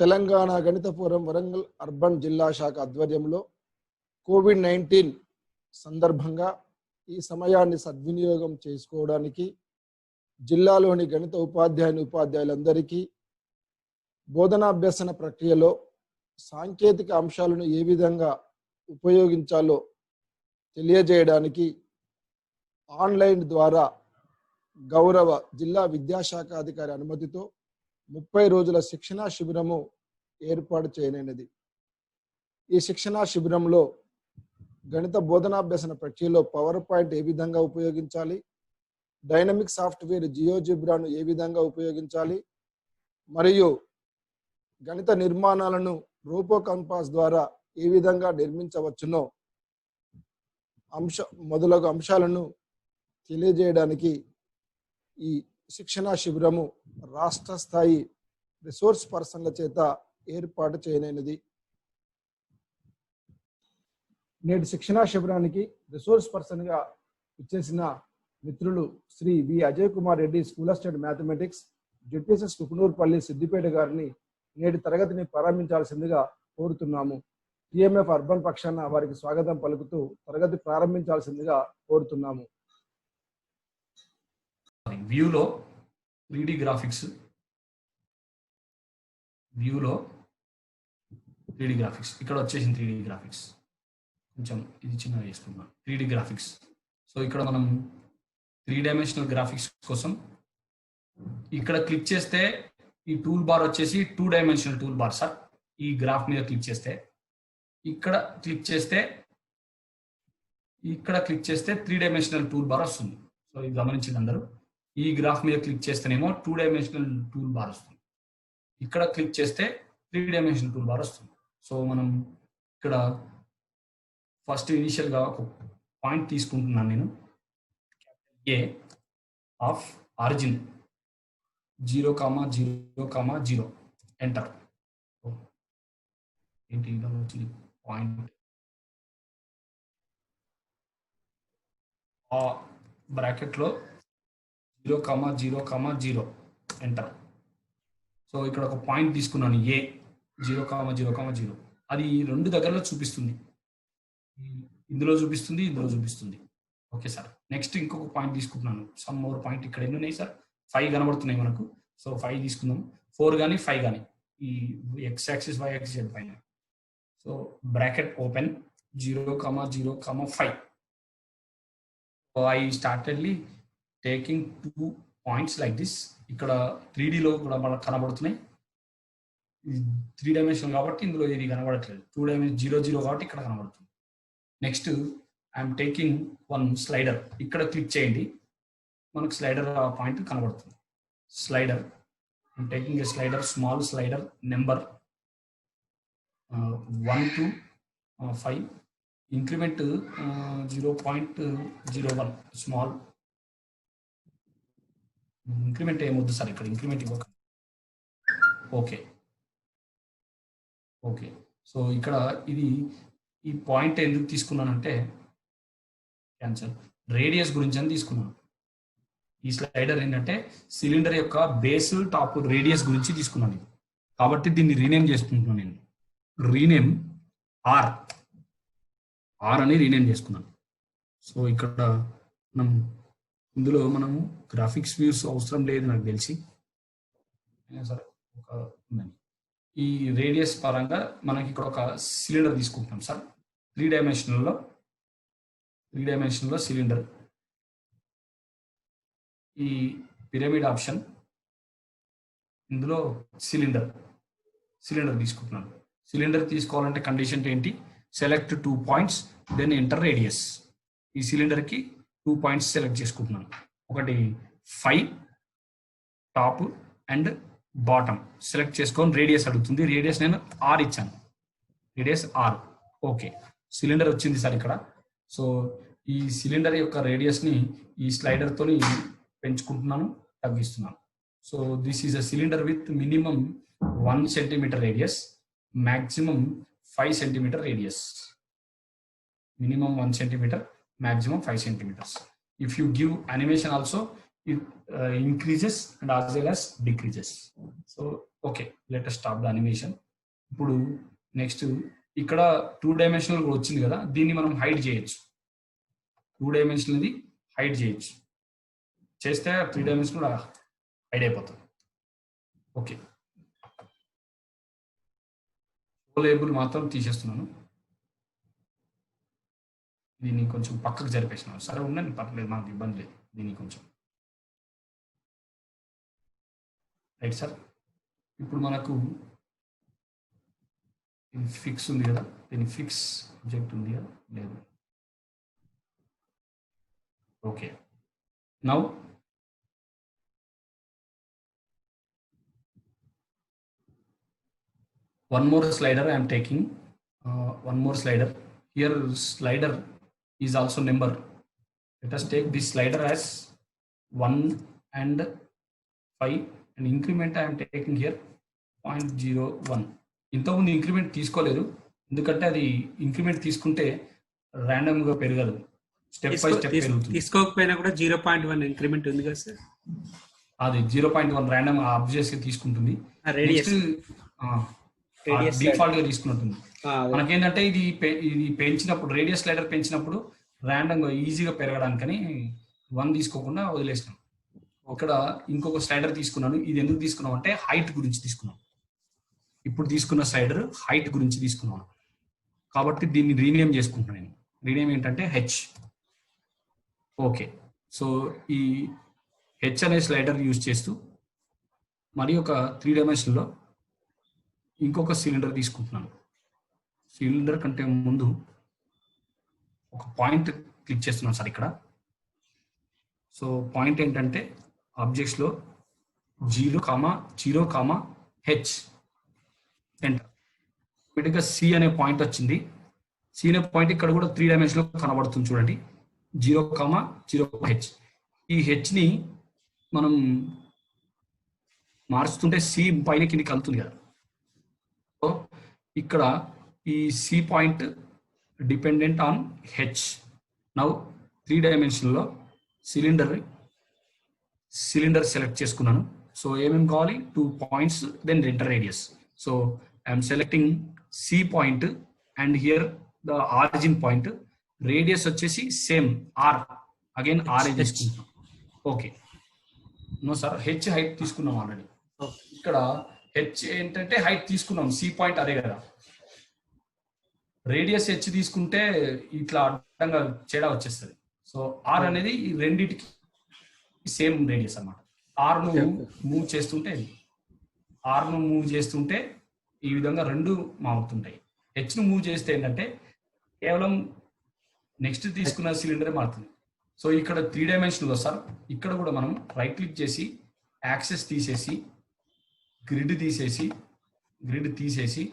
తెలంగాణ గణిత forum Warangal urban జిల్లా శాఖ ఆధ్వర్యంలో కోవిడ్-19 సందర్భంగా ఈ సమయాన్ని సద్వినియోగం చేసుకోవడానికి జిల్లాలోని గణిత ఉపాధ్యాయులందరికీ బోధనాభ్యసన ప్రక్రియలో సాంకేతిక అంశాలను ఏ విధంగా ఉపయోగించాలో తెలియజేయడానికి ఆన్లైన్ ద్వారా గౌరవ జిల్లా విద్యాశాఖ అధికారి అనుమతితో 30 రోజుల శిక్షణా శిబిరము ఏర్పాటు చేయనున్నది. ఈ శిక్షణా శిబిరంలో గణిత బోధనాభ్యసన ప్రక్రియలో పవర్ పాయింట్ ఏ విధంగా ఉపయోగించాలి, డైనమిక్ సాఫ్ట్వేర్ జియోజిబ్రాను ఏ విధంగా ఉపయోగించాలి, మరియు గణిత నిర్మాణాలను రోబో కంపాస్ ద్వారా ఏ విధంగా నిర్మించవచ్చునో మొదలగు అంశాలను తెలియజేయడానికి ఈ శిక్షణా శిబిరము రాష్ట్ర స్థాయి రిసోర్స్ పర్సన్ల చేత ఏర్పాటు చేయనున్నది. నేటి శిక్షణా శిబిరానికి రిసోర్స్ పర్సన్ గా ఇచ్చేసిన మిత్రులు Shri V Ajay Kumar Reddy, school of state mathematics, ZPSS Kukunoorpally, Siddipet గారిని నేటి తరగతిని ప్రారంభించాల్సిందిగా కోరుతున్నాము. టిఎంఎఫ్ అర్బన్ పక్షాన వారికి స్వాగతం పలుకుతూ తరగతి ప్రారంభించాల్సిందిగా కోరుతున్నాము. వ్యూలో 3D గ్రాఫిక్స్, ఇక్కడ వచ్చేసింది 3D గ్రాఫిక్స్. కొంచెం ఇది చిన్నగా చేసుకుందాం. 3D graphics. సో ఇక్కడ మనం 3 డైమెన్షనల్ గ్రాఫిక్స్ కోసం ఇక్కడ క్లిక్ చేస్తే ఈ టూల్ బార్ వచ్చేసి 2 డైమెన్షనల్ టూల్ బార్ సార్. ఈ గ్రాఫ్ మీద క్లిక్ చేస్తే ఇక్కడ క్లిక్ చేస్తే 3 డైమెన్షనల్ టూల్ బార్ వస్తుంది. సో ఇది గమనించింది అందరూ. ఈ గ్రాఫ్ మీద క్లిక్ చేస్తేనేమో 2 డైమెన్షనల్ టూల్ బార్ వస్తుంది. ఇక్కడ క్లిక్ చేస్తే 3 డైమెన్షనల్ టూల్ బార్ వస్తుంది. సో మనం ఇక్కడ ఫస్ట్ ఇనిషియల్గా ఒక పాయింట్ తీసుకుంటున్నాను నేను. ఏ ఆఫ్ ఆరిజిన్ 0,0,0 ఎంటర్. ఏంటి వచ్చింది పాయింట్ ఆ బ్రాకెట్లో 0,0,0 ఎంటర్. సో ఇక్కడ ఒక పాయింట్ తీసుకున్నాను, ఏ 0,0,0. అది 2 దగ్గరలో చూపిస్తుంది, ఇందులో చూపిస్తుంది. Okay sir. నెక్స్ట్ ఇంకొక పాయింట్ తీసుకుంటున్నాను, సమ్ మోర్ పాయింట్. ఇక్కడ ఎన్ని ఉన్నాయి సార్? 5 కనబడుతున్నాయి మనకు. సో 5 తీసుకుందాం. 4 కానీ 5 కానీ ఈ ఎక్స్ యాక్సిస్ వై యాక్సిస్ పైన. So bracket open 0,0,5. So I started taking 2 points like this. ఇక్కడ 3Dలో కూడా మనకు కనబడుతున్నాయి. 3 డైమెన్షన్ కాబట్టి ఇందులో ఇది కనబడట్లేదు. 2 డైమెన్షన్ 0,0 కాబట్టి ఇక్కడ కనబడుతుంది. Next I'm taking 1 slider. ఇక్కడ క్లిక్ చేయండి, మనకు స్లైడర్ పాయింట్ కనబడుతుంది. Slider I'm taking a slider, small slider, number 1 to 5, increment 0.01 small. Increment ఏమొద్దు సార్, ఇక్కడ ఇంక్రిమెంట్ ఇవ్వక. ఓకే. సో ఇక్కడ ఈ పాయింట్ ఎందుకు తీసుకున్నానంటే క్యాన్సల్ రేడియస్ గురించి అని తీసుకున్నాను. ఈ స్లైడర్ ఏంటంటే సిలిండర్ యొక్క బేస్ టాప్ రేడియస్ గురించి తీసుకున్నాను. కాబట్టి దీన్ని రీనేమ్ చేసుకుంటున్నాను నేను. రీనేమ్ ఆర్ అని రీనేమ్ చేసుకున్నాను. సో ఇక్కడ ఇందులో మనము గ్రాఫిక్స్ వ్యూస్ అవసరం లేదు నాకు తెలిసి. సరే, ఈ రేడియస్ పరంగా మనకి ఇక్కడ ఒక సిలిండర్ తీసుకుంటున్నాం సార్. 3 డైమెన్షనల్లో సిలిండర్. ఈ పిరమిడ్ ఆప్షన్, ఇందులో సిలిండర్ తీసుకుంటున్నాను. సిలిండర్ తీసుకోవాలంటే కండిషన్ ఏంటి? Select 2 points, then enter radius. ఈ సిలిండర్కి 2 పాయింట్స్ సెలెక్ట్ చేసుకుంటున్నాను. ఒకటి 5 టాప్ అండ్ బాటమ్ సెలెక్ట్ చేసుకొని రేడియస్ అడుగుతుంది. రేడియస్ నేను R ఇచ్చాను, రేడియస్ R. ఓకే, సిలిండర్ వచ్చింది సార్ ఇక్కడ. సో ఈ సిలిండర్ యొక్క రేడియస్ని ఈ స్లైడర్తో పెంచుకుంటున్నాను, తగ్గిస్తున్నాను. So this is a cylinder with minimum 1 centimetre radius, maximum 5 centimeter radius. Minimum 1 centimeter, maximum 5 centimeters. If you give animation also, it increases and as well as decreases. So okay, let us stop the animation. ఇప్పుడు next ఇక్కడ 2 dimensional వచ్చింది కదా, దీన్ని మనం hide చేయొచ్చు. 2 dimensional hide చేయొచ్చు, చేస్తే 3 dimensional hide అయిపోతుంది. ఓకే, లేబుల్ మాత్రం తీసేస్తున్నాను, దీన్ని కొంచెం పక్కకు జరిపేసినాను. సరే ఉండండి, పర్లేదు, మనకు ఇబ్బంది లేదు. దీన్ని కొంచెం రైట్ సార్. ఇప్పుడు మనకు ఫిక్స్ ఉంది కదా, దీని ఫిక్స్ ఆబ్జెక్ట్ ఉంది కదా, లేదు. Okay, now one more slider I am taking, one more slider. Here slider is also number. Let us take this slider as 1 and 5 and increment I am taking here 0.01. ఇంతకుముందు increment తీసుకోలేదు, ఎందుకంటే అది increment తీసుకుంటే random గా పెరగదు, step by step పెరుగుతుంది. తీసుకోకపోయినా కూడా 0.1 increment ఉంది కదా సార్, అది 0.1 ర్యాండమ్ ఆబ్వియస్ గా తీసుకుంటుంది. డిఫాల్ట్ గా తీసుకున్నట్టుంది. మనకేంటంటే ఇది పెంచినప్పుడు, రేడియస్ స్లైడర్ పెంచినప్పుడు ర్యాండమ్ గా ఈజీగా పెరగడానికని 1 తీసుకోకుండా వదిలేసినాం. ఇక్కడ ఇంకొక స్లైడర్ తీసుకున్నాను. ఇది ఎందుకు తీసుకున్నాం అంటే హైట్ గురించి తీసుకున్నాం. ఇప్పుడు తీసుకున్న స్లైడర్ హైట్ గురించి తీసుకున్నాను కాబట్టి దీన్ని రీనేమ్ చేసుకుంటున్నాను నేను. రీనేమ్ ఏంటంటే హెచ్. ఓకే, సో ఈ హెచ్ అనే స్లైడర్ యూజ్ చేస్తూ మరి ఒక 3 డైమెన్షన్లో ఇంకొక సిలిండర్ తీసుకుంటున్నాను. సిలిండర్ కంటే ముందు ఒక పాయింట్ క్లిక్ చేస్తున్నాను సార్ ఇక్కడ. సో పాయింట్ ఏంటంటే ఆబ్జెక్ట్స్లో 0, హెచ్ ఎంటర్. వీటిగా సి అనే పాయింట్ వచ్చింది. సి అనే పాయింట్ ఇక్కడ కూడా 3 డైమెన్షన్లో కనబడుతుంది చూడండి, 0, హెచ్. ఈ హెచ్ని మనం మార్చుతుంటే సి పైన కింద కలుతుంది కదా. సో ఇక్కడ ఈ C point dependent on H. Now 3 డైమెన్షన్లో సిలిండర్ సెలెక్ట్ చేసుకున్నాను. సో ఏమేమి కావాలి, 2 points, then enter radius. So I'm selecting C point and here the origin point. Radius వచ్చేసి సేమ్ ఆర్, అగైన్ ఆర్ తీసుకుంటున్నాం. Okay, no sir, H height తీసుకున్నాం already. ఇక్కడ H ఏంటంటే height తీసుకున్నాం, సి పాయింట్ అదే కదా. రేడియస్ హెచ్ తీసుకుంటే ఇట్లా అడ్డంగా తేడా వచ్చేస్తుంది. సో ఆర్ అనేది ఈ రెండింటికి సేమ్ రేడియస్ అన్నమాట. ఆర్ ను మూవ్ చేస్తుంటే ఈ విధంగా 2 మారుతుంటాయి. హెచ్ ను మూవ్ చేస్తే ఏంటంటే కేవలం నెక్స్ట్ తీసుకున్న సిలిండరే మారుతుంది. సో ఇక్కడ 3 డైమెన్షన్లో సార్, ఇక్కడ కూడా మనం రైట్ క్లిక్ చేసి యాక్సెస్ తీసేసి గ్రిడ్ తీసేసి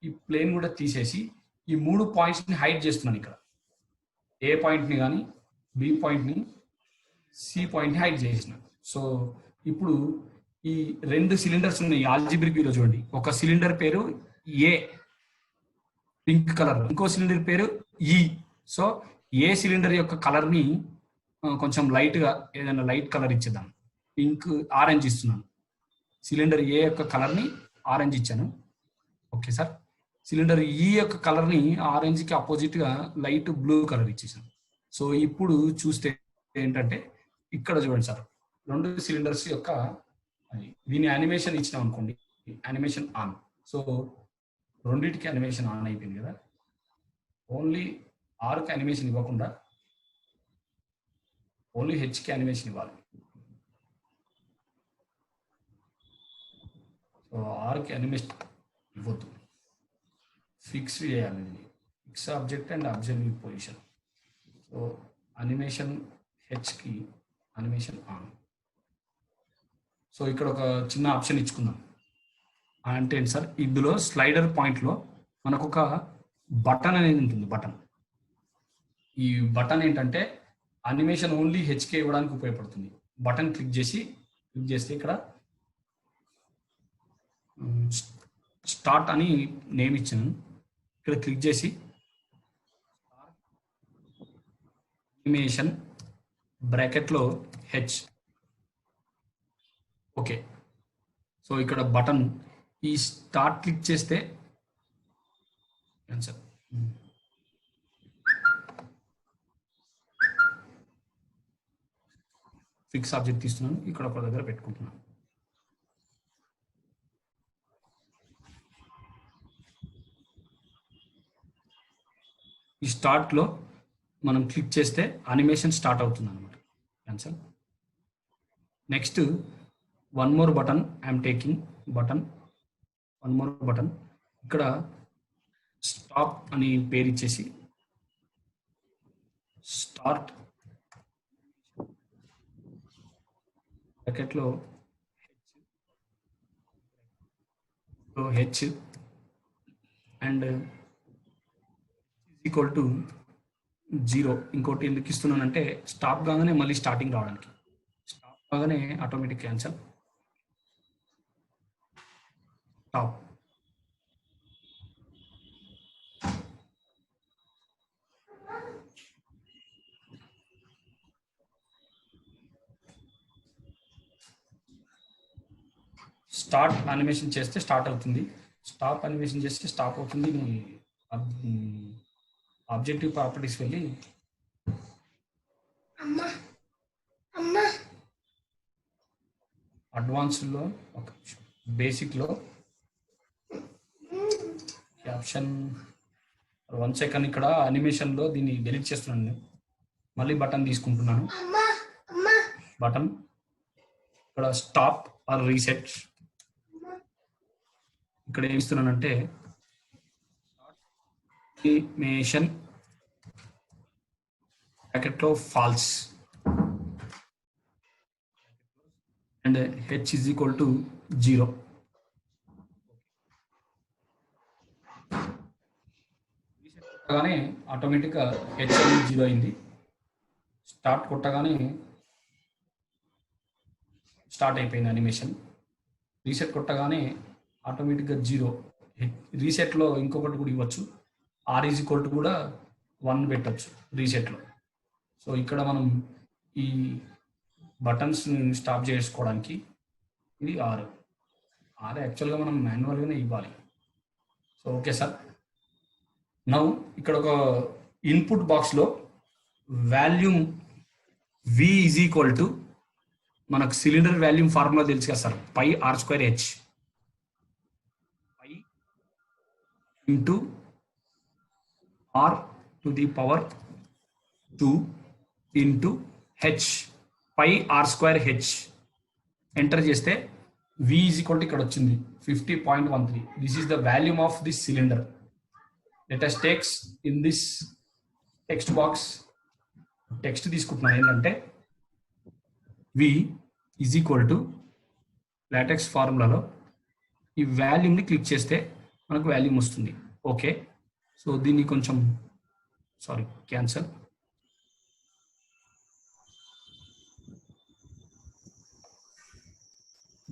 ఈ ప్లేన్ కూడా తీసేసి ఈ 3 పాయింట్స్ని హైడ్ చేస్తున్నాను. ఇక్కడ ఏ పాయింట్ని కానీ, బి పాయింట్ని, సి పాయింట్ని హైడ్ చేసిన. సో ఇప్పుడు ఈ 2 సిలిండర్స్ ఉన్నాయి ఆల్జిబ్రిక్ వ్యూలో చూడండి. ఒక సిలిండర్ పేరు ఏ, పింక్ కలర్, ఇంకో సిలిండర్ పేరు ఈ. సో ఏ సిలిండర్ యొక్క కలర్ని కొంచెం లైట్గా ఏదైనా లైట్ కలర్ ఇచ్చేద్దాం. పింక్, ఆరెంజ్ ఇస్తున్నాను. సిలిండర్ ఏ యొక్క కలర్ని ఆరెంజ్ ఇచ్చాను. ఓకే సార్, సిలిండర్ ఈ యొక్క కలర్ని ఆరెంజ్కి అపోజిట్గా లైట్ బ్లూ కలర్ ఇచ్చేసాను. సో ఇప్పుడు చూస్తే ఏంటంటే ఇక్కడ చూడండి సార్, 2 సిలిండర్స్ యొక్క దీని యానిమేషన్ ఇచ్చినాం అనుకోండి, యానిమేషన్ ఆన్. సో రెండింటికి యానిమేషన్ ఆన్ అయిపోయింది కదా. ఓన్లీ ఆర్కి యానిమేషన్ ఇవ్వకుండా ఓన్లీ హెచ్కి యానిమేషన్ ఇవ్వాలి. సో ఆర్కి యానిమేషన్ ఇవ్వద్దు, ఫిక్స్ చేయాలి. Fix object and observe position. So animation హెచ్కి అనిమేషన్ ఆన్. సో ఇక్కడ ఒక చిన్న ఆప్షన్ ఇచ్చుకుందాం. అంటే ఏంటి సార్, ఇందులో స్లైడర్ పాయింట్లో మనకు ఒక బటన్ అనేది ఉంటుంది. ఈ బటన్ ఏంటంటే అనిమేషన్ ఓన్లీ హెచ్కే ఇవ్వడానికి ఉపయోగపడుతుంది. బటన్ క్లిక్ చేస్తే ఇక్కడ స్టార్ట్ అని నేమ్ ఇచ్చాను. ఇక్కడ క్లిక్ చేసి అనిమేషన్ బ్రాకెట్లో హెచ్ ఓకే. సో ఇక్కడ బటన్ ఈ స్టార్ట్ క్లిక్ చేస్తే ఆన్సర్ ఫిక్స్ ఆబ్జెక్ట్ తీస్తున్నాను, ఇక్కడ ఒక దగ్గర పెట్టుకుంటున్నాను. ఈ స్టార్ట్లో మనం క్లిక్ చేస్తే అనిమేషన్ స్టార్ట్ అవుతుంది అనమాట. Answer next one more button I'm taking button, one more button. ఇక్కడ స్టాప్ అని పేరు ఇచ్చేసి స్టార్ట్ బ్రాకెట్లో హెచ్ అండ్ ఈక్వల్ టు 0. ఇంకోటి ఎందుకు ఇస్తున్నానంటే స్టాప్ కాగానే మళ్ళీ స్టార్టింగ్ రావడానికి, స్టాప్ కాగానే automatic cancel stop. Start animation చేస్తే స్టార్ట్ అవుతుంది, స్టాప్ అనిమేషన్ చేస్తే స్టాప్ అవుతుంది. ఆబ్జెక్టివ్ ప్రాపర్టీస్ వెళ్ళి అడ్వాన్స్డ్లో ఒక బేసిక్లో క్యాప్షన్ 1 సెకండ్ ఇక్కడ అనిమేషన్లో దీన్ని డెలీట్ చేస్తున్నాను నేను. మళ్ళీ బటన్ తీసుకుంటున్నాను, బటన్ ఇక్కడ స్టాప్ ఆర్ రీసెట్. ఇక్కడ ఏమి ఇస్తున్నానంటే అనిమేషన్ బ్రాకెట్లో false and H is equal to 0. కొట్టగానే ఆటోమేటిక్గా హెచ్ అనేది 0 అయింది. స్టార్ట్ కొట్టగానే స్టార్ట్ అయిపోయింది అనిమేషన్. రీసెట్ కొట్టగానే ఆటోమేటిక్గా 0. రీసెట్లో ఇంకొకటి కూడా ఇవ్వచ్చు, ఆర్ ఈజ్ ఈక్వల్ టు కూడా 1 పెట్టచ్చు రీసెట్లో. సో ఇక్కడ మనం ఈ బటన్స్ స్టాప్ చేసుకోవడానికి ఇది ఆర్ యాక్చువల్గా మనం మాన్యువల్గానే ఇవ్వాలి. So okay sir. నౌ ఇక్కడ ఒక ఇన్పుట్ బాక్స్లో volume V is equal to మనకు సిలిండర్ వాల్యూమ్ ఫార్ములా తెలుసు కదా sir, pi r square h, pi into r to the power 2 into h, pi r square h. Enter చేస్తే V is equal to ఇక్కడ వచ్చింది 50.13. This is the volume of this cylinder. Let us takes in this text box, text తీసుకుంటున్నాను ఏంటంటే V is equal to LaTeX ఫార్ములాలో ఈ వాల్యూమ్ని click చేస్తే మనకు వాల్యూమ్ వస్తుంది. ఓకే. సో దీన్ని కొంచెం క్యాన్సల్.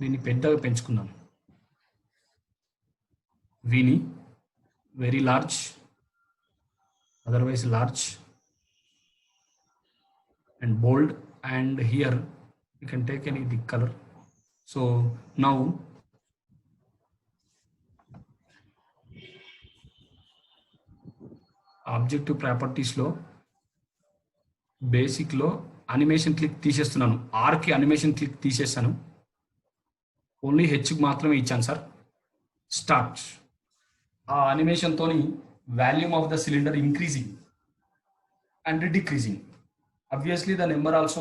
దీన్ని పెద్దగా పెంచుకుందాం. వీని very large, otherwise large and bold, and here you can take any the color. So now objective ప్రాపర్టీస్లో బేసిక్లో అనిమేషన్ క్లిక్ తీసేస్తున్నాను, ఆర్కి అనిమేషన్ క్లిక్ తీసేస్తాను, ఓన్లీ హెచ్కి మాత్రమే ఇచ్చాను సార్. స్టార్ట్ ఆ అనిమేషన్తో volume of the cylinder increasing and decreasing. Obviously the number also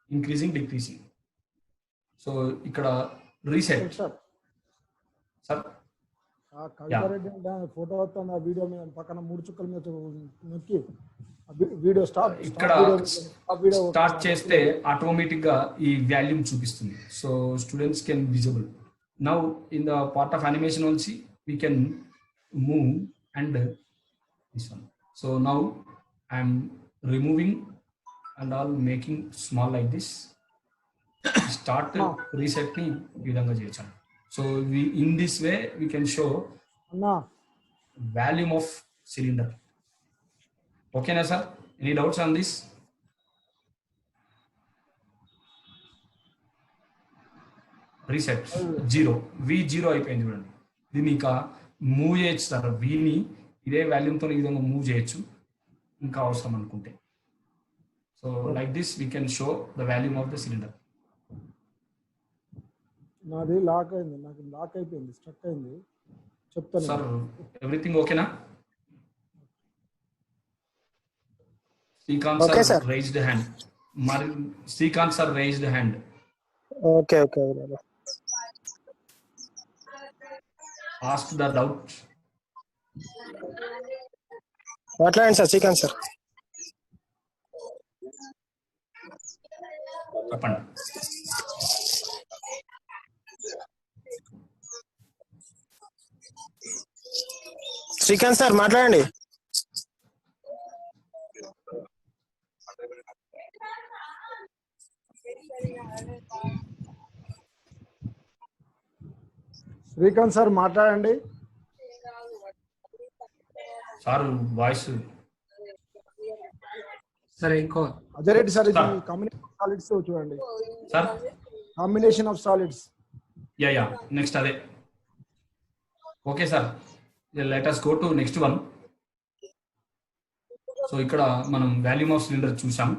increasing, decreasing. So ఇక్కడ reset సార్ కవితారెడ్డి ఫోటో వస్తుంది, ఆ వీడియో మీద పక్కన 3 చుక్కల మీద నొక్కి వీడియో స్టాప్, ఇక్కడ స్టార్ట్ చేస్తే ఆటోమేటిక్ గా ఈ వాల్యూమ్ చూపిస్తుంది. So students can visible. Now in the part of animation also we can move and this one. So now I am removing and all, making small like this. Start reset ni ee vidhanga cheyachu. So we in this way we can show volume of cylinder. Okay na sir, any doubts on this? Reset 0 v0 అయిపోయింది చూడండి. దీన్ని ఇంకా move చేయొచ్చు sir. వీని ఇదే వాల్యూమ్తో ఈ విధంగా move చేయొచ్చు ఇంకా అవసరం అనుకుంటే. So like this we can show the volume of the cylinder. నాది లాక్ అయింది, నాకు లాక్ అయిపోయింది, స్ట్రక్ అయింది. చెప్తాను సార్. ఎవ్రీథింగ్ ఓకేనా? Srikanth Okay, sir sir. Raised hand. మరి Srikanth sir raised hand. Okay okay ask the doubt. మాట్లాడండి సార్. శ్రీకాంత్ సార్. చెప్పండి. శ్రీకాంత్ సార్ మాట్లాడండి. శ్రీకాంత్ సార్ మాట్లాడండి. సార్ వాయిస్ సరే ఇంకో అజయ్ రెడ్డి సార్, ఇది Sir. కాంబినేషన్ ఆఫ్ సాలిడ్స్ చూడండి. Sir. Combination of solids. Yeah next అదే. Okay sir, let us go to next one. So ఇక్కడ మనం వాల్యూమ్ ఆఫ్ సిలిండర్ చూసాం.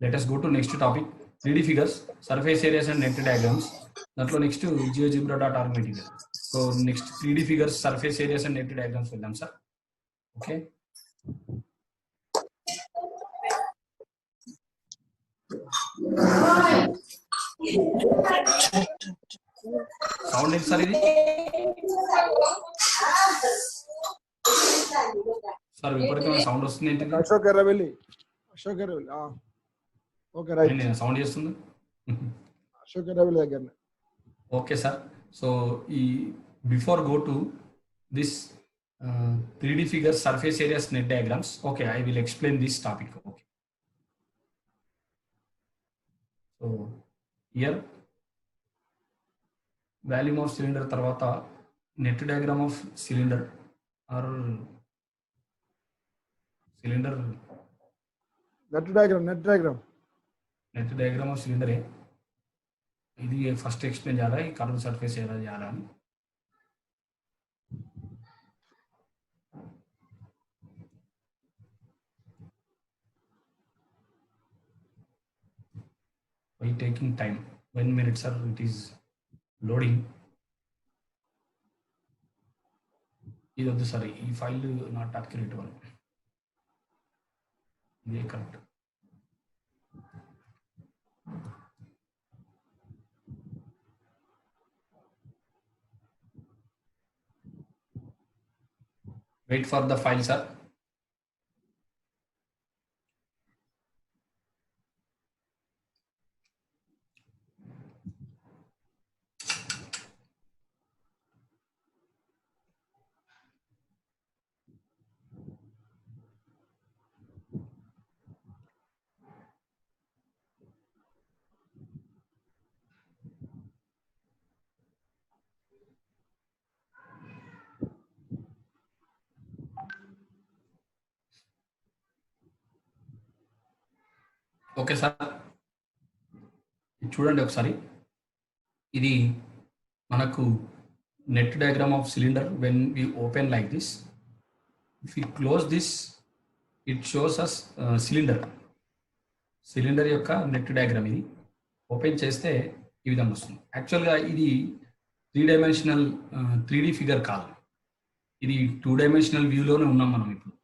Let us go to next topic 3D figures, surface areas and net diagrams. దాంట్లో next GeoGebra.org material. So next 3D figures, surface areas and net diagrams వెళ్దాం sir. Okay. Sound ఏంటి sir ఇది? Sir విపరీతమైన sound వస్తుంది ఏంటి? Ashok Erravelli. Okay right. నేను sound చేస్తుంది. అశోక్ ఎర్రవెల్లి దగ్గరనే. Okay sir. సో ఈ before go to this 3D figures, surface areas, net diagrams. Okay, I will explain this topic. Okay. So here volume of cylinder tarvata net diagram of cylinder or cylinder net diagram of cylinder है. ఇది first explain చేయాలా, ఈ curve surface ఎలా చేయాలా అని. By taking time, 1 minute sir, it is loading. ఇది sorry, ఈ file not accurate one. ఇదే correct. Wait for the file sir. Okay sir, చూడండి ఒకసారి. ఇది మనకు net diagram of cylinder. When we open like this, if you close this, it shows us cylinder యొక్క net diagram. ఇది open చేస్తే ఈ విధంగా వస్తుంది. యాక్చువల్గా ఇది 3 డైమెన్షనల్ 3D ఫిగర్ కాదు, ఇది 2 డైమెన్షనల్ వ్యూలోనే ఉన్నాం మనం. ఇప్పుడు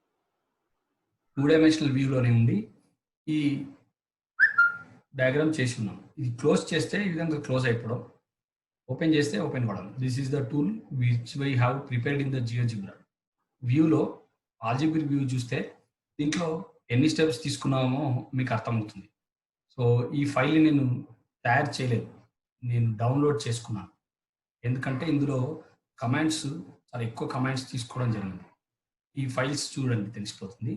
2 డైమెన్షనల్ వ్యూలోనే ఉండి ఈ డయాగ్రామ్ చేసి ఉన్నాం. ఇది క్లోజ్ చేస్తే ఈ విధంగా క్లోజ్ అయిపోవడం, ఓపెన్ చేస్తే ఓపెన్ అవ్వడం. This is the tool which we have prepared in the GeoGebra. వ్యూలో ఆల్జిబ్రిక్ వ్యూ చూస్తే దీంట్లో ఎన్ని స్టెప్స్ తీసుకున్నామో మీకు అర్థమవుతుంది. సో ఈ ఫైల్ని నేను తయారు చేయలేదు, నేను డౌన్లోడ్ చేసుకున్నాను. ఎందుకంటే ఇందులో కమాండ్స్, చాలా ఎక్కువ కమాండ్స్ తీసుకోవడం జరిగింది. ఈ ఫైల్స్ చూడండి తెలిసిపోతుంది.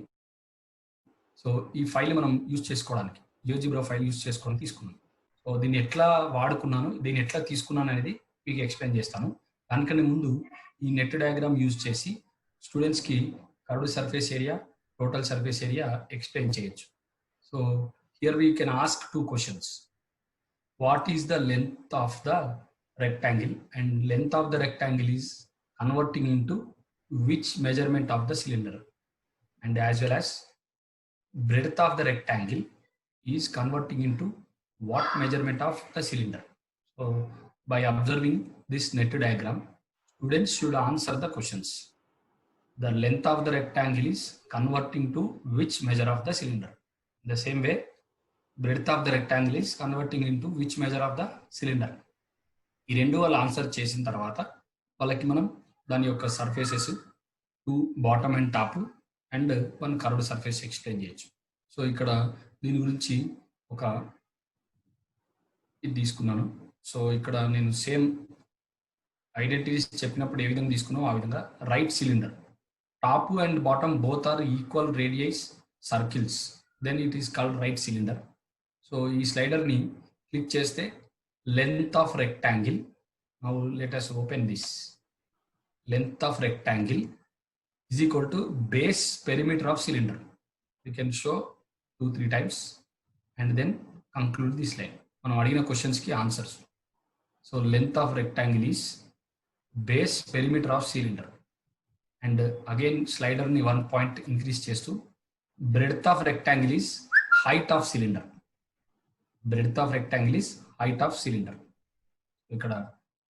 సో ఈ ఫైల్ మనం యూజ్ చేసుకోవడానికి, జియోజిబ్రా ఫైల్ యూజ్ చేసుకోవడానికి తీసుకున్నాను. సో దీన్ని ఎట్లా వాడుకున్నాను, దీన్ని ఎట్లా తీసుకున్నాను అనేది మీకు ఎక్స్ప్లెయిన్ చేస్తాను. దానికన్నా ముందు ఈ నెట్ డయాగ్రామ్ యూజ్ చేసి స్టూడెంట్స్కి curved surface area, total surface area explain చేయొచ్చు. So here we can ask 2 questions. What is the length of the rectangle, and length of the rectangle is converting into which measurement of the cylinder, and as well as breadth of the rectangle is converting into what measurement of the cylinder. So by observing this net diagram, students should answer the questions. The length of the rectangle is converting to which measure of the cylinder. In the same way, breadth of the rectangle is converting into which measure of the cylinder. ఈ రెండు వాళ్ళు answer చేసిన తర్వాత వాళ్ళకి మనం దాని యొక్క surfaces 2 bottom and top and 1 curved surface explain చేయొచ్చు. సో ఇక్కడ దీని గురించి ఒక ఇది తీసుకున్నాను. సో ఇక్కడ నేను సేమ్ ఐడెంటిటీస్ చెప్పినప్పుడు ఏ విధంగా తీసుకున్నామో ఆ విధంగా right cylinder top and bottom both are equal radius circles, then it is called right cylinder. So ఈ స్లైడర్ని క్లిక్ చేస్తే length of rectangle, now let us open this, length of rectangle is equal to base perimeter of cylinder. You can show 2-3 times and then conclude this line. మనం అడిగిన questions కి answers. So length of rectangle is base perimeter of cylinder, and again slider ని 1 point increase చేస్తూ breadth of rectangle is height of cylinder. Breadth of rectangle is height of cylinder. ఇక్కడ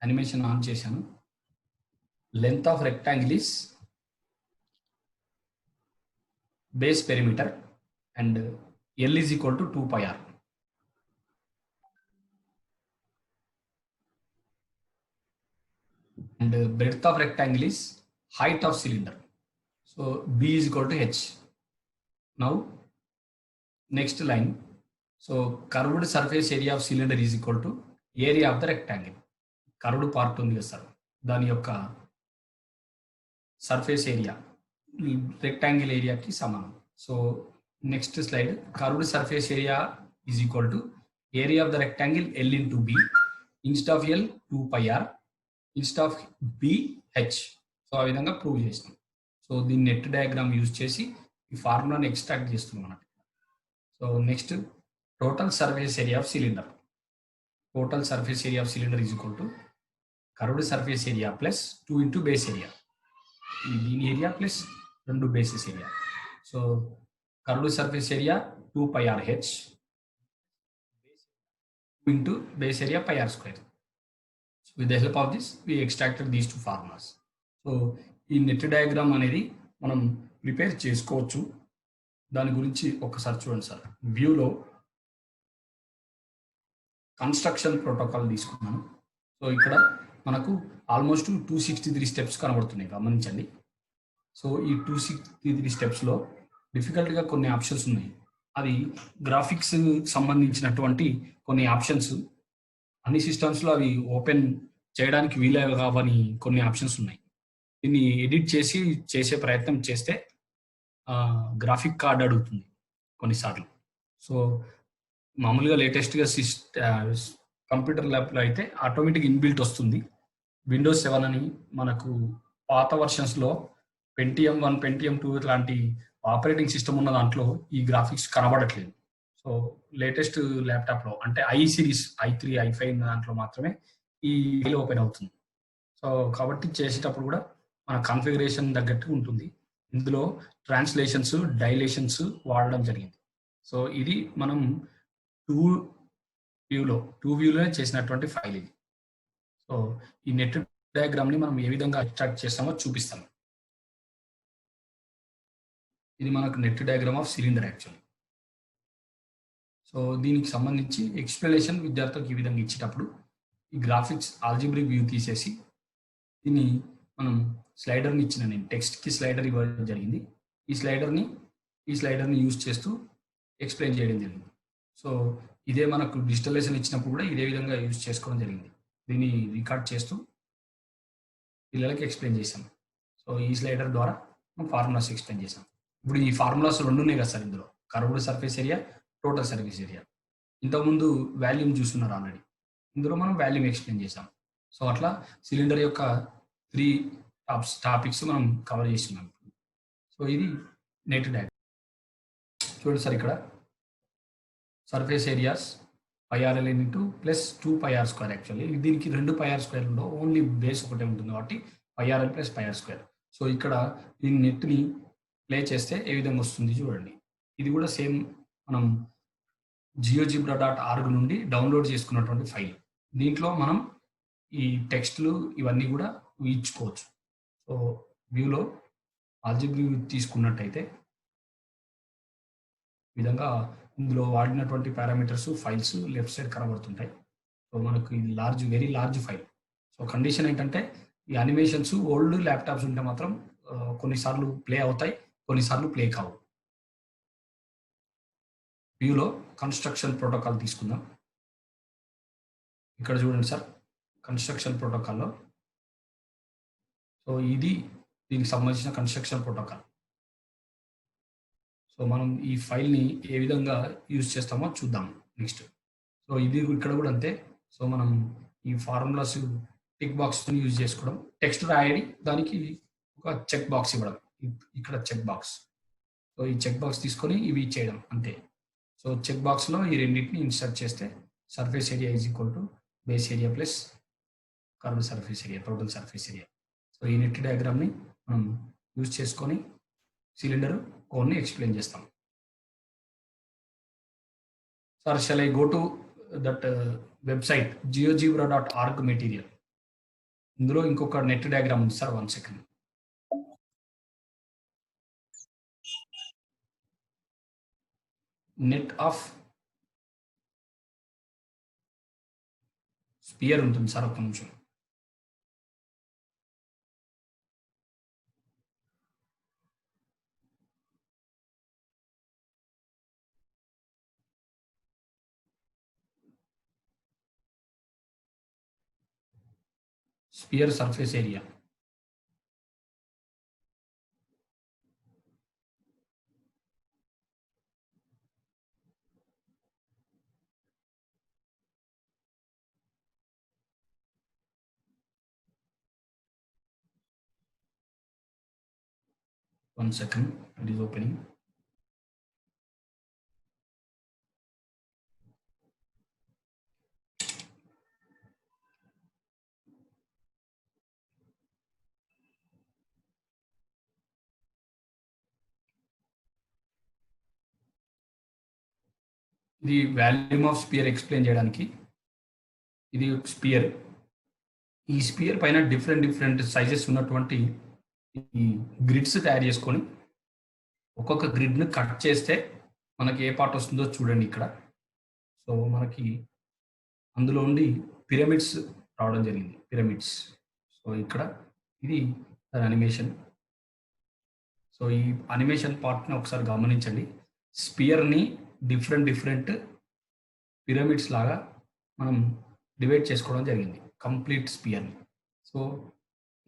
animation on చేశాను. Length of rectangle is base perimeter and L is equal to 2 pi r. And breadth of rectangle is height of cylinder. So B is equal to H. Now next line. So curved surface area of cylinder is equal to area of the rectangle. Curved part ఉంది కదా sir, దాని యొక్క surface area rectangle ఏరియాకి సమానం. So next slide, curved surface area is equal to area of the rectangle l into b, instead of l 2 pi r, instead of b h. So ఆ విధంగా prove చేసినాం. So దీన్ని net diagram use చేసి ఈ ఫార్ములాని extract చేస్తున్నాం అన్నట్టు. So next total surface area of cylinder. Total surface area of cylinder is equal to curved surface area plus 2 into base area. Mean area plus 2 basis area. So curved surface area 2 pi r h into base area pi r square. So with the help of this we extracted these two formulas. So ఈ net diagram అనేది మనం prepare చేసుకోవచ్చు. దాని గురించి ఒకసారి చూడండి sir. వ్యూలో construction protocol తీసుకున్నాను. సో ఇక్కడ మనకు ఆల్మోస్ట్ 263 స్టెప్స్ కనబడుతున్నాయి, గమనించండి. సో ఈ 263 స్టెప్స్లో డిఫికల్ట్గా కొన్ని ఆప్షన్స్ ఉన్నాయి. అది గ్రాఫిక్స్ సంబంధించినటువంటి కొన్ని ఆప్షన్స్, అన్ని సిస్టమ్స్లో అవి ఓపెన్ చేయడానికి వీలు కావని కొన్ని ఆప్షన్స్ ఉన్నాయి. దీన్ని ఎడిట్ చేసి చేసే ప్రయత్నం చేస్తే గ్రాఫిక్ కార్డ్ అడుగుతుంది కొన్నిసార్లు. సో మామూలుగా లేటెస్ట్గా కంప్యూటర్ ల్యాబ్లో అయితే ఆటోమేటిక్ ఇన్బిల్ట్ వస్తుంది. విండోస్ 7 అని మనకు పాత వర్షన్స్లో Pentium 1, Pentium 2 ఇట్లాంటి ఆపరేటింగ్ సిస్టమ్ ఉన్న దాంట్లో ఈ గ్రాఫిక్స్ కనబడట్లేదు. సో లేటెస్ట్ ల్యాప్టాప్లో అంటే i సిరీస్ i3, i5 దాంట్లో మాత్రమే ఈ ఫైల్ ఓపెన్ అవుతుంది. సో కాబట్టి చేసేటప్పుడు కూడా మన కాన్ఫిగరేషన్ తగ్గట్టు ఉంటుంది. ఇందులో ట్రాన్స్లేషన్స్, డైలేషన్స్ వాడడం జరిగింది. సో ఇది మనం టూ వ్యూలో చేసినటువంటి ఫైల్ ఇది. సో ఈ నెట్ డయాగ్రామ్ని మనం ఏ విధంగా ఎక్స్ట్రాక్ట్ చేస్తామో చూపిస్తాను. ఇది మనకు net diagram of cylinder actually. So దీనికి సంబంధించి ఎక్స్ప్లెనేషన్ విద్యార్థులకు ఈ విధంగా ఇచ్చేటప్పుడు ఈ గ్రాఫిక్స్ ఆల్జిబ్రిక్ వ్యూ తీసేసి దీన్ని మనం స్లైడర్ని ఇచ్చిన, నేను టెక్స్ట్కి స్లైడర్ ఇవ్వడం జరిగింది. ఈ స్లైడర్ని యూజ్ చేస్తూ ఎక్స్ప్లెయిన్ చేయడం జరిగింది. సో ఇదే మనకు డిజిటల్ లెసన్ ఇచ్చినప్పుడు కూడా ఇదే విధంగా యూజ్ చేసుకోవడం జరిగింది. దీన్ని రికార్డ్ చేస్తూ పిల్లలకి ఎక్స్ప్లెయిన్ చేశాం. సో ఈ స్లైడర్ ద్వారా మనం ఫార్ములాస్ ఎక్స్ప్లెయిన్ చేసాం. ఇప్పుడు ఈ ఫార్ములాస్ 2 ఉన్నాయి కదా సార్ ఇందులో, curved surface area, total surface area. ఇంతకుముందు వాల్యూమ్ చూస్తున్నారు ఆల్రెడీ, ఇందులో మనం వాల్యూమ్ ఎక్స్ప్లెయిన్ చేసాం. సో అట్లా సిలిండర్ యొక్క 3 టాపిక్స్ మనం కవర్ చేస్తున్నాం. సో ఇది నెట్ డయాగ్రామ్ చూడండి సార్. ఇక్కడ surface areas πRL into plus 2πr² actually దీనికి 2πr² లో ఓన్లీ బేస్ ఒకటే ఉంటుంది కాబట్టి πRL ప్లస్ πr². సో ఇక్కడ దీని నెట్ని ప్లే చేస్తే ఏ విధంగా వస్తుంది చూడండి. ఇది కూడా సేమ్ మనం GeoGebra.org నుండి డౌన్లోడ్ చేసుకున్నటువంటి ఫైల్. దీంట్లో మనం ఈ టెక్స్ట్లు ఇవన్నీ కూడా ఇచ్చుకోవచ్చు. సో వ్యూలో ఆల్జీబ్రా వ్యూ తీసుకున్నట్టయితే ఈ విధంగా ఇందులో వాడినటువంటి పారామీటర్స్ ఫైల్స్ లెఫ్ట్ సైడ్ కనబడుతుంటాయి. సో మనకు ఇది very large file. So condition ఏంటంటే ఈ అనిమేషన్స్ ఓల్డ్ ల్యాప్టాప్స్ ఉంటే మాత్రం కొన్నిసార్లు ప్లే అవుతాయి, కొన్నిసార్లు ప్లే కావు. వ్యూలో కన్స్ట్రక్షన్ ప్రోటోకాల్ తీసుకుందాం. ఇక్కడ చూడండి సార్, కన్స్ట్రక్షన్ ప్రోటోకాల్లో సో ఇది దీనికి సంబంధించిన కన్స్ట్రక్షన్ ప్రోటోకాల్. సో మనం ఈ ఫైల్ని ఏ విధంగా యూజ్ చేస్తామో చూద్దాం నెక్స్ట్. సో ఇది ఇక్కడ కూడా అంతే. సో మనం ఈ ఫార్ములాస్ టిక్ బాక్స్ని యూజ్ చేసుకోవడం, టెక్స్ట్ రాయడి, దానికి ఒక చెక్ బాక్స్ ఇవ్వడం, ఇక్కడ చెక్ బాక్స్. సో ఈ చెక్ బాక్స్ తీసుకొని ఇవి చేయడం అంతే. సో చెక్ బాక్స్లో ఈ రెండింటిని ఇన్సర్ట్ చేస్తే surface area is equal to base area plus curved surface area, total surface area. So ఈ నెట్ డయాగ్రామ్ని మనం యూజ్ చేసుకొని సిలిండర్ కోడ్ని ఎక్స్ప్లెయిన్ చేస్తాం. Sir shall I go to that website GeoGebra.org material. ఇందులో ఇంకొక నెట్ డయాగ్రామ్ ఉంది sir, 1 second. Net of sphere ఉంటుంది సార్, ఒక్క నిమిషం. Sphere surface area. One second, it is opening. ఇది వాల్యూమ్ ఆఫ్ స్పియర్ ఎక్స్ప్లెయిన్ చేయడానికి. ఇది స్పియర్. ఈ స్పియర్ పైన డిఫరెంట్ సైజెస్ ఉన్నటువంటి ఈ గ్రిడ్స్ తయారు చేసుకొని ఒక్కొక్క గ్రిడ్ని కట్ చేస్తే మనకి ఏ పార్ట్ వస్తుందో చూడండి ఇక్కడ. సో మనకి అందులో ఉండి పిరమిడ్స్ రావడం జరిగింది, పిరమిడ్స్. సో ఇక్కడ ఇది అనిమేషన్. సో ఈ అనిమేషన్ పార్ట్ని ఒకసారి గమనించండి. స్పియర్ని డిఫరెంట్ పిరమిడ్స్ లాగా మనం డివైడ్ చేసుకోవడం జరిగింది, కంప్లీట్ స్పియర్ని. సో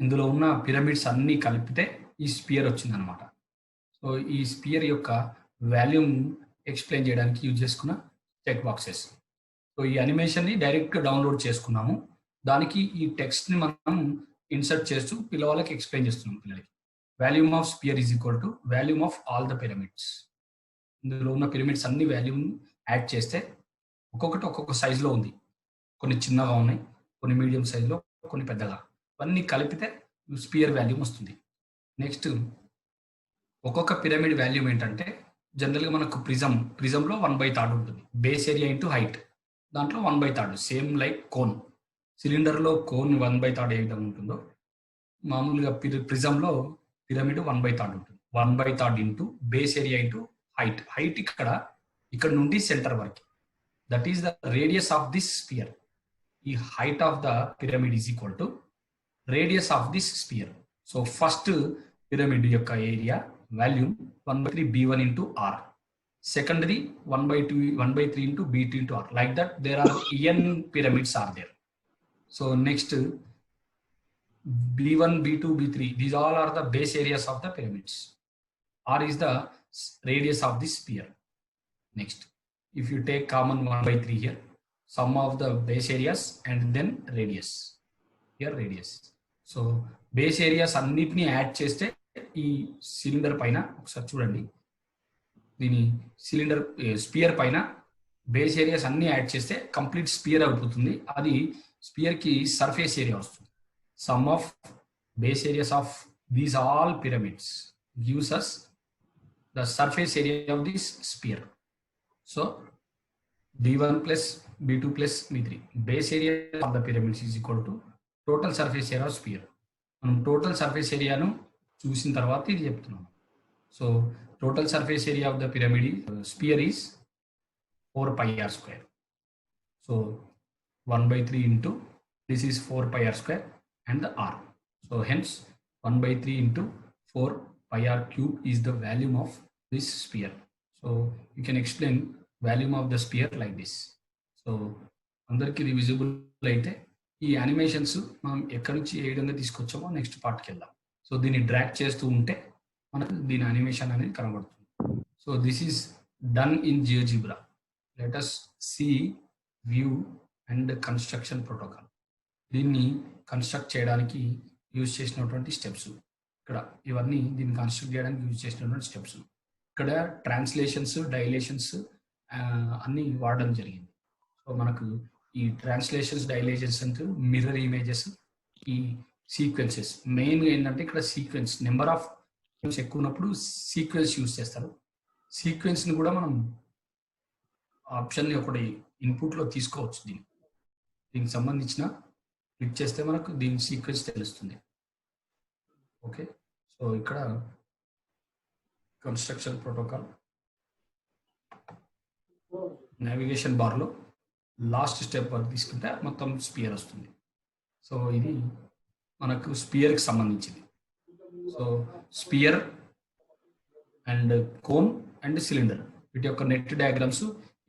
ఇందులో ఉన్న పిరమిడ్స్ అన్నీ కలిపితే ఈ స్పియర్ వచ్చిందనమాట. సో ఈ స్పియర్ యొక్క వాల్యూమ్ ఎక్స్ప్లెయిన్ చేయడానికి యూజ్ చేసుకున్న చెక్ బాక్సెస్. సో ఈ అనిమేషన్ని డైరెక్ట్గా డౌన్లోడ్ చేసుకున్నాము. దానికి ఈ టెక్స్ట్ని మనం ఇన్సర్ట్ చేస్తూ పిల్లవాళ్ళకి ఎక్స్ప్లెయిన్ చేస్తున్నాం. పిల్లలకి volume of spear is equal to volume of all the pyramids. ఇందులో ఉన్న పిరమిడ్స్ అన్ని వాల్యూమ్ యాడ్ చేస్తే ఒక్కొక్కటి ఒక్కొక్క సైజులో ఉంది. కొన్ని చిన్నగా ఉన్నాయి, కొన్ని మీడియం సైజులో, కొన్ని పెద్దగా. ఇవన్నీ కలిపితే స్పియర్ వాల్యూమ్ వస్తుంది. నెక్స్ట్ ఒక్కొక్క పిరమిడ్ వాల్యూమ్ ఏంటంటే జనరల్గా మనకు ప్రిజంలో 1/3 ఉంటుంది. బేస్ ఏరియా ఇంటూ హైట్, దాంట్లో 1/3 సేమ్ లైక్ కోన్. సిలిండర్లో కోన్ 1/3 ఏ విధంగా ఉంటుందో మామూలుగా ప్రిజంలో పిరమిడ్ 1/3 ఉంటుంది. 1/3 into base area into height ఇక్కడ నుండి సెంటర్ వరకు, that is the radius of this sphere. ఈ height of the pyramid is equal to radius of this sphere. So first pyramid యొక్క area volume 1/3 B1 into R, secondary 1/3 into B2 into R. Like that there are n pyramids are there. So next B1, B2, B3, these all are the base areas of the pyramids. R is the radius of the sphere. Next, if you take common 1/3 here, sum of the base areas and then radius. Here radius. So base areas అన్నిటిని add చేస్తే ఈ cylinder పైన ఒకసారి చూడండి, దీని cylinder sphere పైన base areas అన్ని add చేస్తే కంప్లీట్ స్పియర్ అయిపోతుంది. అది స్పియర్ కి సర్ఫేస్ ఏరియా వస్తుంది. Sum of base areas of these all pyramids gives us the surface area of this sphere. So B1 plus B2 plus B3 base area of the pyramids is equal to total surface area of sphere. మనం total surface ఏరియాను చూసిన తర్వాత ఇది చెప్తున్నాం. So total surface area of the pyramid sphere is 4 pi r square. So 1/3 into this is 4 pi r square and the r. So hence 1/3 into 4 pi r cube is the volume of this sphere. So you can explain volume of the spear like this. So అందరికి ఇది visible అయితే ఈ animations మనం ఎక్కడి నుంచి ఏ విధంగా తీసుకొచ్చామో next పార్ట్కి వెళ్దాం. సో దీన్ని డ్రాగ్ చేస్తూ ఉంటే మనకు దీని యానిమేషన్ అనేది కనబడుతుంది. So this is done in GeoGebra. Let us see view and construction protocol. దీన్ని కన్స్ట్రక్ట్ చేయడానికి యూజ్ చేసినటువంటి స్టెప్స్ ఇక్కడ ఇవన్నీ దీన్ని కన్స్ట్రక్ట్ చేయడానికి యూజ్ చేసినటువంటి స్టెప్స్. ఇక్కడ ట్రాన్స్లేషన్స్ డైలేషన్స్ అన్ని వాడడం జరిగింది. సో మనకు ఈ ట్రాన్స్లేషన్స్ డైలేషన్స్ అంటే మిర్రర్ ఇమేజెస్, ఈ సీక్వెన్సెస్ మెయిన్గా ఏంటంటే ఇక్కడ సీక్వెన్స్ నెంబర్ ఆఫ్ ఎక్కువ ఉన్నప్పుడు సీక్వెన్స్ యూజ్ చేస్తారు. సీక్వెన్స్ని కూడా మనం ఆప్షన్ని ఒకటి ఇన్పుట్లో తీసుకోవచ్చు. దీనికి సంబంధించిన క్లిక్ చేస్తే మనకు దీని సీక్వెన్స్ తెలుస్తుంది. ఓకే, సో ఇక్కడ కన్స్ట్రక్షన్ ప్రోటోకాల్ నావిగేషన్ బార్లో లాస్ట్ స్టెప్ వరకు తీసుకుంటే మొత్తం స్పియర్ వస్తుంది. సో ఇది మనకు స్పియర్కి సంబంధించింది. So spear and cone and cylinder వీటి యొక్క నెట్ డయాగ్రామ్స్.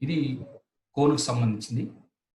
ఇది కోన్కి సంబంధించింది.